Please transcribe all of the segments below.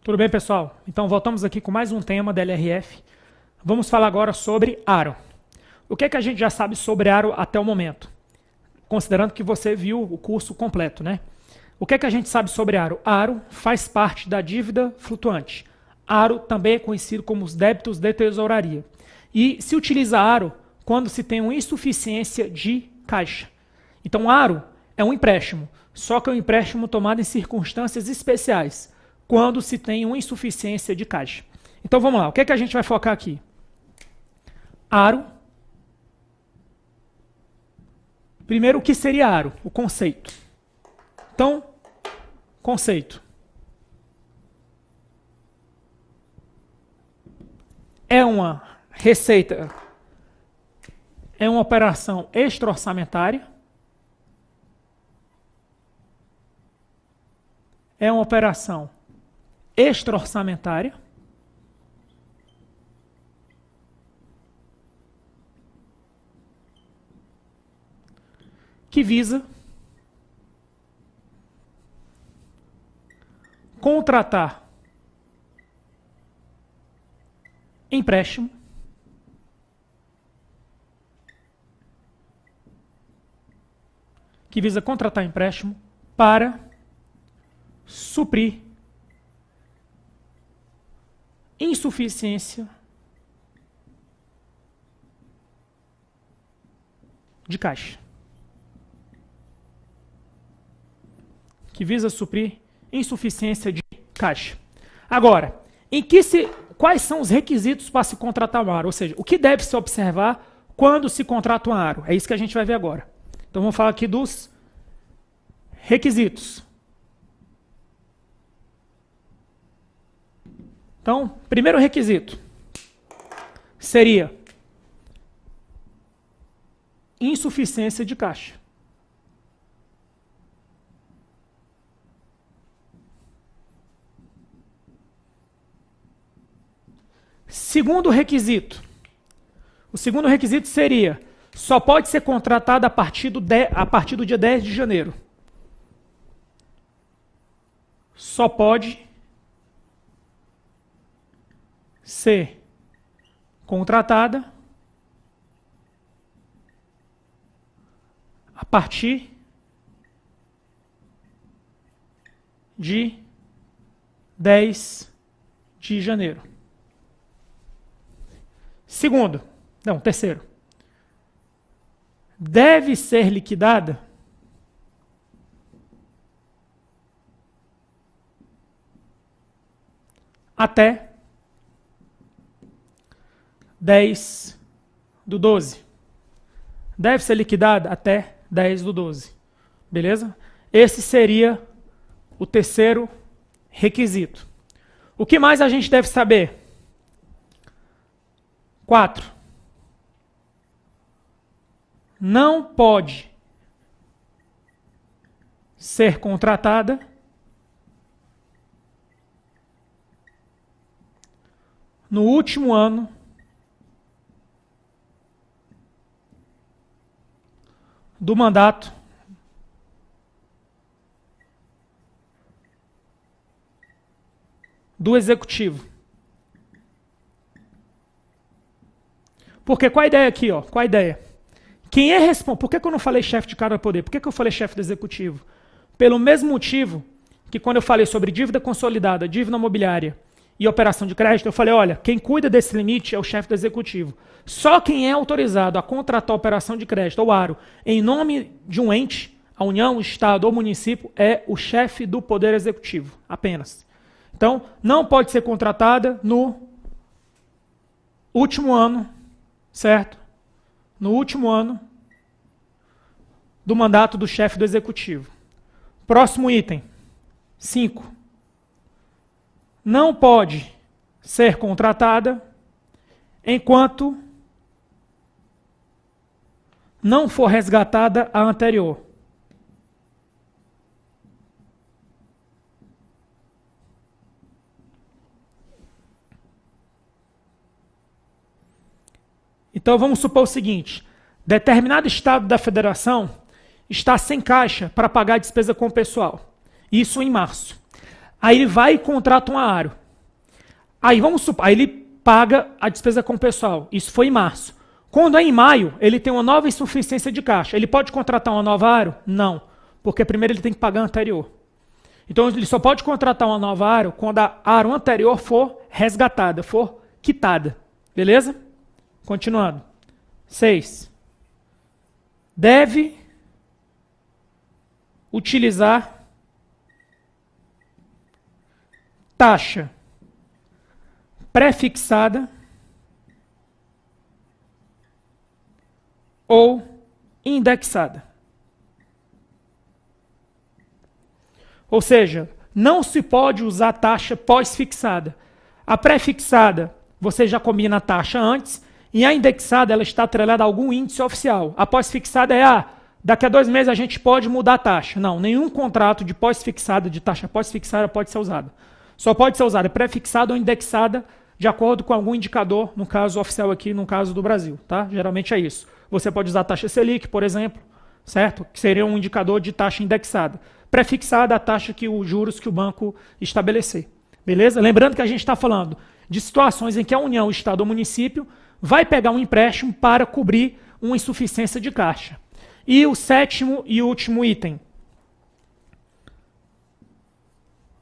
Tudo bem, pessoal? Então, voltamos aqui com mais um tema da LRF. Vamos falar agora sobre aro. O que é que a gente já sabe sobre aro até o momento? Considerando que você viu o curso completo, né? O que é que a gente sabe sobre aro? Aro faz parte da dívida flutuante. Aro também é conhecido como os débitos de tesouraria. E se utiliza aro quando se tem uma insuficiência de caixa. Então, aro é um empréstimo, só que é um empréstimo tomado em circunstâncias especiais, quando se tem uma insuficiência de caixa. Então vamos lá, o que é que a gente vai focar aqui? Aro. Primeiro, o que seria aro? O conceito. Então, conceito. É uma receita, é uma operação extra-orçamentária, é uma operação extra-orçamentária, que visa contratar empréstimo para suprir insuficiência de caixa. Que visa suprir insuficiência de caixa. Agora, quais são os requisitos para se contratar um aro? Ou seja, o que deve se observar quando se contrata um aro? É isso que a gente vai ver agora. Então vamos falar aqui dos requisitos. Então, primeiro requisito seria insuficiência de caixa. Segundo requisito. O segundo requisito seria: só pode ser contratado a partir do dia 10 de janeiro. Só pode ser contratada a partir de 10 de janeiro. Terceiro. Deve ser liquidada até 10/12. Deve ser liquidada até 10/12. Beleza? Esse seria o terceiro requisito. O que mais a gente deve saber? 4. Não pode ser contratada no último ano do mandato do executivo. Porque qual a ideia aqui? Qual a ideia? Quem é responsável? Por que eu não falei chefe de cargo e poder? Por que eu falei chefe do executivo? Pelo mesmo motivo que quando eu falei sobre dívida consolidada, dívida imobiliária e operação de crédito, eu falei, olha, quem cuida desse limite é o chefe do executivo. Só quem é autorizado a contratar a operação de crédito, ou aro, em nome de um ente, a União, o Estado ou município, é o chefe do Poder Executivo, apenas. Então, não pode ser contratada no último ano, certo? No último ano do mandato do chefe do executivo. Próximo item. 5. Não pode ser contratada enquanto não for resgatada a anterior. Então vamos supor o seguinte: determinado estado da federação está sem caixa para pagar a despesa com o pessoal. Isso em março. Aí ele vai e contrata um Aaro. Aí vamos supor, aí ele paga a despesa com o pessoal. Isso foi em março. Quando é em maio, ele tem uma nova insuficiência de caixa. Ele pode contratar uma nova Aaro? Não. Porque primeiro ele tem que pagar a anterior. Então ele só pode contratar uma nova Aaro quando a Aaro anterior for resgatada, for quitada. Beleza? Continuando. 6. Deve utilizar taxa pré-fixada ou indexada. Ou seja, não se pode usar taxa pós-fixada. A pré-fixada, você já combina a taxa antes, e a indexada ela está atrelada a algum índice oficial. A pós-fixada é, daqui a 2 meses a gente pode mudar a taxa. Não, nenhum contrato de pós-fixada, de taxa pós-fixada pode ser usado. Só pode ser usada pré-fixada ou indexada de acordo com algum indicador, no caso oficial aqui, no caso do Brasil. Tá? Geralmente é isso. Você pode usar a taxa Selic, por exemplo, certo? Que seria um indicador de taxa indexada. Pré-fixada a taxa que os juros que o banco estabelecer. Beleza? Lembrando que a gente está falando de situações em que a União, o Estado ou o município vai pegar um empréstimo para cobrir uma insuficiência de caixa. E o 7º e último item.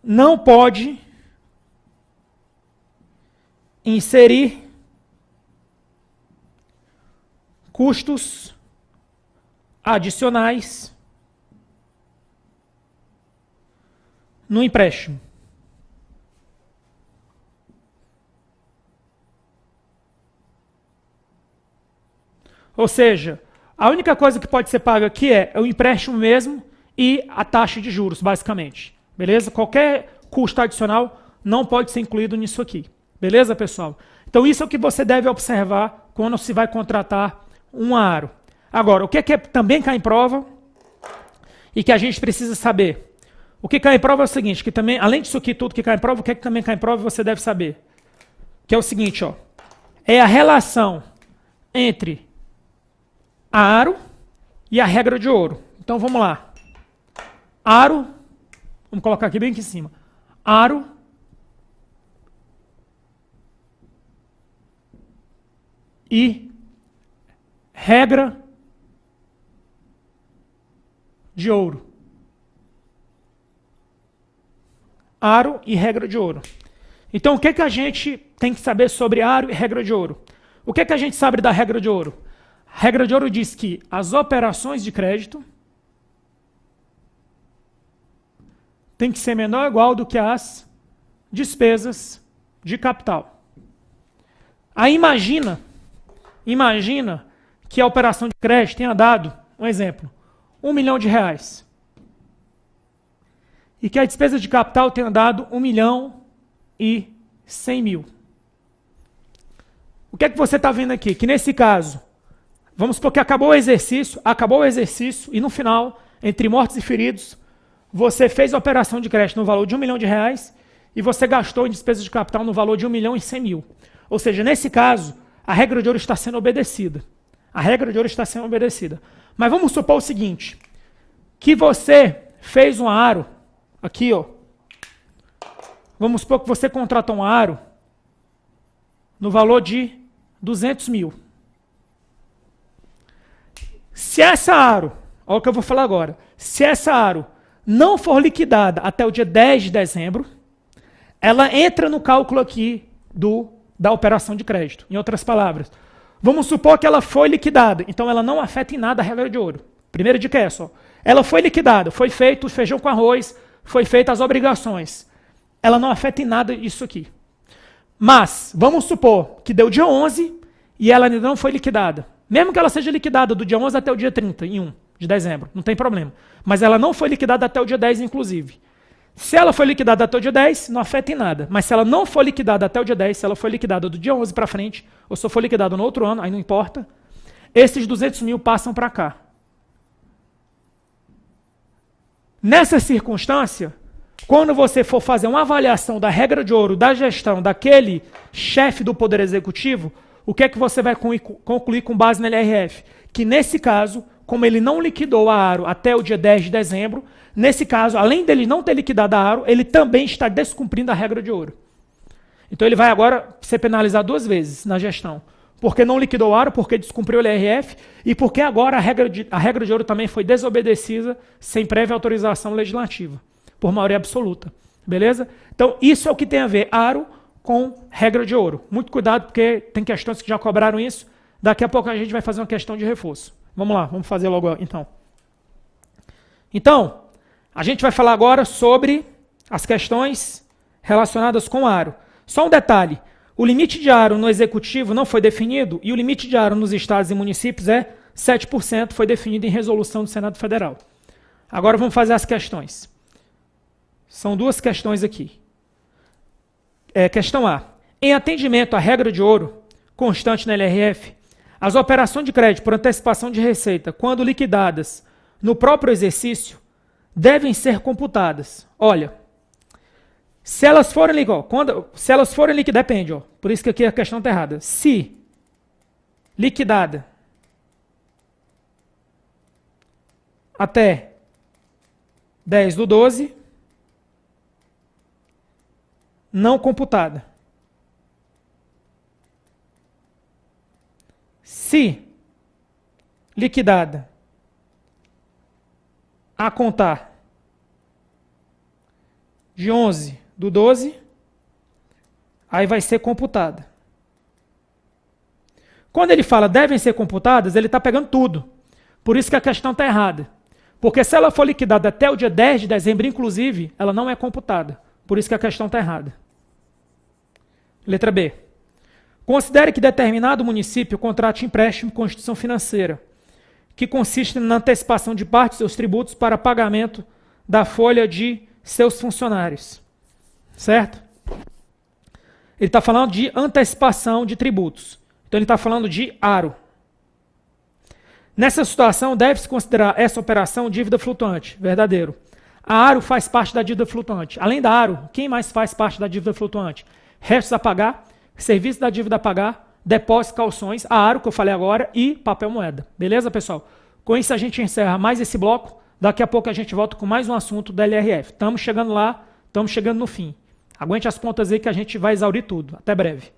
Não pode inserir custos adicionais no empréstimo. Ou seja, a única coisa que pode ser paga aqui é o empréstimo mesmo e a taxa de juros, basicamente. Beleza? Qualquer custo adicional não pode ser incluído nisso aqui. Beleza, pessoal? Então isso é o que você deve observar quando se vai contratar um Aaro. Agora, o que é também cai em prova e que a gente precisa saber? O que cai em prova é o seguinte, que também, além disso aqui tudo que cai em prova, o que também cai em prova você deve saber? Que é o seguinte, ó, é a relação entre a Aaro e a regra de ouro. Então vamos lá. Aaro, vamos colocar aqui bem aqui em cima. Aaro e regra de ouro. Aaro e regra de ouro. Então, o que a gente tem que saber sobre Aaro e regra de ouro? O que a gente sabe da regra de ouro? A regra de ouro diz que as operações de crédito têm que ser menor ou igual do que as despesas de capital. Aí imagina que a operação de crédito tenha dado, um exemplo, R$1 milhão. E que a despesa de capital tenha dado R$1.100.000. O que é que você está vendo aqui? Que nesse caso, vamos supor que acabou o exercício, e no final, entre mortos e feridos, você fez a operação de crédito no valor de R$1 milhão e você gastou em despesa de capital no valor de R$1.100.000. Ou seja, nesse caso, a regra de ouro está sendo obedecida. Mas vamos supor o seguinte, que você fez um Aaro, aqui ó, vamos supor que você contratou um Aaro no valor de 200 mil. Se essa Aaro, olha o que eu vou falar agora, se essa Aaro não for liquidada até o dia 10 de dezembro, ela entra no cálculo aqui da operação de crédito. Em outras palavras, vamos supor que ela foi liquidada, então ela não afeta em nada a regra de ouro. Primeira dica é essa, ó. Ela foi liquidada, foi feito o feijão com arroz, foi feita as obrigações. Ela não afeta em nada isso aqui. Mas, vamos supor que deu dia 11 e ela ainda não foi liquidada. Mesmo que ela seja liquidada do dia 11 até o dia 31 de dezembro, não tem problema. Mas ela não foi liquidada até o dia 10, inclusive. Se ela foi liquidada até o dia 10, não afeta em nada. Mas se ela não for liquidada até o dia 10, se ela foi liquidada do dia 11 para frente, ou se for liquidada no outro ano, aí não importa, esses 200 mil passam para cá. Nessa circunstância, quando você for fazer uma avaliação da regra de ouro, da gestão daquele chefe do Poder Executivo, o que é que você vai concluir com base na LRF? Que nesse caso, como ele não liquidou a Aro até o dia 10 de dezembro, nesse caso, além dele não ter liquidado a Aro, ele também está descumprindo a regra de ouro. Então ele vai agora ser penalizado 2 vezes na gestão. Porque não liquidou a Aro, porque descumpriu o LRF, e porque agora a regra de ouro também foi desobedecida sem prévia autorização legislativa, por maioria absoluta. Beleza? Então isso é o que tem a ver Aro com regra de ouro. Muito cuidado, porque tem questões que já cobraram isso. Daqui a pouco a gente vai fazer uma questão de reforço. Vamos lá, vamos fazer logo então. Então, a gente vai falar agora sobre as questões relacionadas com Aro. Só um detalhe, o limite de Aro no executivo não foi definido e o limite de Aro nos estados e municípios é 7%, foi definido em resolução do Senado Federal. Agora vamos fazer as questões. São 2 questões aqui. Questão A. Em atendimento à regra de ouro, constante na LRF, as operações de crédito por antecipação de receita, quando liquidadas no próprio exercício, devem ser computadas. Olha, se elas forem liquidadas, depende, por isso que aqui a questão está errada. Se liquidada até 10/12, não computada. Se liquidada a contar de 11/12, aí vai ser computada. Quando ele fala devem ser computadas, ele está pegando tudo. Por isso que a questão está errada. Porque se ela for liquidada até o dia 10 de dezembro, inclusive, ela não é computada. Por isso que a questão está errada. Letra B. Considere que determinado município contrate empréstimo com instituição financeira, que consiste na antecipação de parte de seus tributos para pagamento da folha de seus funcionários. Certo? Ele está falando de antecipação de tributos. Então ele está falando de Aro. Nessa situação, deve-se considerar essa operação dívida flutuante. Verdadeiro. A Aro faz parte da dívida flutuante. Além da Aro, quem mais faz parte da dívida flutuante? Restos a pagar, serviço da dívida a pagar, depósitos, calções, a Aro que eu falei agora e papel moeda. Beleza, pessoal? Com isso a gente encerra mais esse bloco. Daqui a pouco a gente volta com mais um assunto da LRF. Estamos chegando lá, estamos chegando no fim. Aguente as pontas aí que a gente vai exaurir tudo. Até breve.